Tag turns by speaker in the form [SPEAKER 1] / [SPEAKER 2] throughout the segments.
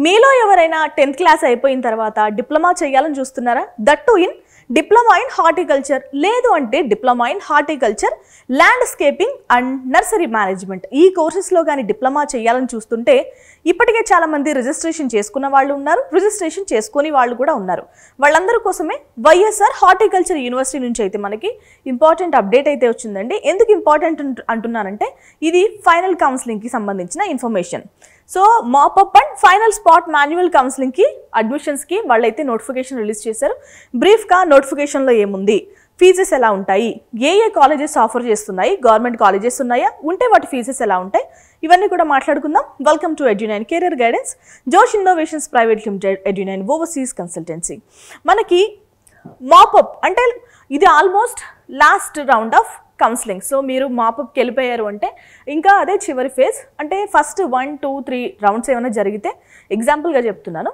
[SPEAKER 1] మీలో ఎవరైనా 10th class అయిపోయిన తర్వాత డిప్లొమా చేయాలని చూస్తున్నారా? That to in diploma in horticulture, లేదు అంటే diploma in horticulture, landscaping and nursery management. ఈ కోర్సెస్లో కానీ డిప్లొమా చేయాలని చూస్తుంటే ఇప్పటికే చాలామంది రిజిస్ట్రేషన్ చేసుకున్న వాళ్ళు ఉన్నారు, రిజిస్ట్రేషన్ చేసుకుని వాళ్ళు కూడా ఉన్నారు. వాళ్ళందరి కోసమే వైఎస్ఆర్ హార్టికల్చర్ యూనివర్సిటీ నుంచి అయితే మనకి ఇంపార్టెంట్ అప్డేట్ అయితే వచ్చిందండి. ఎందుకు ఇంపార్టెంట్ అంటున్నానంటే ఇది ఫైనల్ కౌన్సిలింగ్కి సంబంధించిన information. So mop up and final spot manual కౌన్సిలింగ్కి అడ్మిషన్స్కి వాళ్ళైతే నోటిఫికేషన్ రిలీజ్ చేశారు. బ్రీఫ్గా నోటిఫికేషన్లో ఏముంది, ఫీజెస్ ఎలా ఉంటాయి, ఏ కాలేజెస్ ఆఫర్ చేస్తున్నాయి, గవర్నమెంట్ కాలేజెస్ ఉన్నాయా, ఉంటే వాటి ఫీజెస్ ఎలా ఉంటాయి, ఇవన్నీ కూడా మాట్లాడుకుందాం. Welcome to Edunine career guidance, Josh innovations private limited, Edunine overseas consultancy. మనకి మాపప్ అంటే ఇది almost last round of counselling. So మీరు మాపప్కి వెళ్ళిపోయారు అంటే ఇంకా అదే చివరి ఫేజ్. అంటే ఫస్ట్ 1, 2, 3 రౌండ్స్ ఏమైనా జరిగితే ఎగ్జాంపుల్గా చెప్తున్నాను,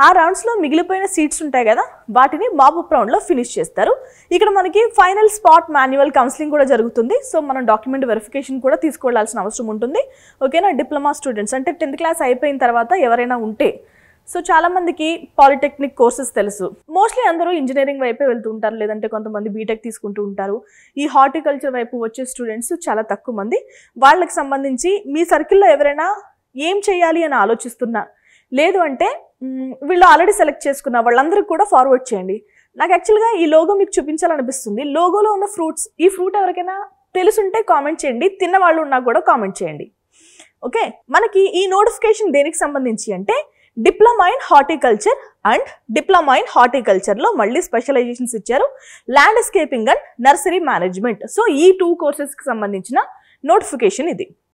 [SPEAKER 1] ఆ రౌండ్స్లో మిగిలిపోయిన సీట్స్ ఉంటాయి కదా, వాటిని మాపప్ రౌండ్లో ఫినిష్ చేస్తారు. ఇక్కడ మనకి ఫైనల్ స్పాట్ మాన్యువల్ కౌన్సిలింగ్ కూడా జరుగుతుంది. సో మనం డాక్యుమెంట్ వెరిఫికేషన్ కూడా తీసుకెళ్లాల్సిన అవసరం ఉంటుంది. ఓకేనా? డిప్లొమా స్టూడెంట్స్ అంటే 10th క్లాస్ అయిపోయిన తర్వాత ఎవరైనా ఉంటే, సో చాలామందికి పాలిటెక్నిక్ కోర్సెస్ తెలుసు, మోస్ట్లీ అందరూ ఇంజనీరింగ్ వైపే వెళ్తూ ఉంటారు, లేదంటే కొంతమంది బీటెక్ తీసుకుంటూ ఉంటారు. ఈ హార్టికల్చర్ వైపు వచ్చే స్టూడెంట్స్ చాలా తక్కువ మంది. వాళ్ళకి సంబంధించి మీ సర్కిల్లో ఎవరైనా ఏం చేయాలి అని ఆలోచిస్తున్నా, లేదు అంటే వీళ్ళు ఆల్రెడీ సెలెక్ట్ చేసుకున్న వాళ్ళందరికీ కూడా ఫార్వర్డ్ చేయండి. నాకు యాక్చువల్గా ఈ లోగో మీకు చూపించాలనిపిస్తుంది. లోగోలో ఉన్న ఫ్రూట్స్, ఈ ఫ్రూట్ ఎవరికైనా తెలుసుంటే కామెంట్ చేయండి, తిన్న వాళ్ళు ఉన్నా కూడా కామెంట్ చేయండి. ఓకే, మనకి ఈ నోటిఫికేషన్ దేనికి సంబంధించి అంటే diploma in horticulture and diploma in హార్టికల్చర్లో మళ్ళీ స్పెషలైజేషన్స్ ఇచ్చారు, landscaping and nursery management. So ఈ 2 కోర్సెస్కి సంబంధించిన నోటిఫికేషన్ ఇది.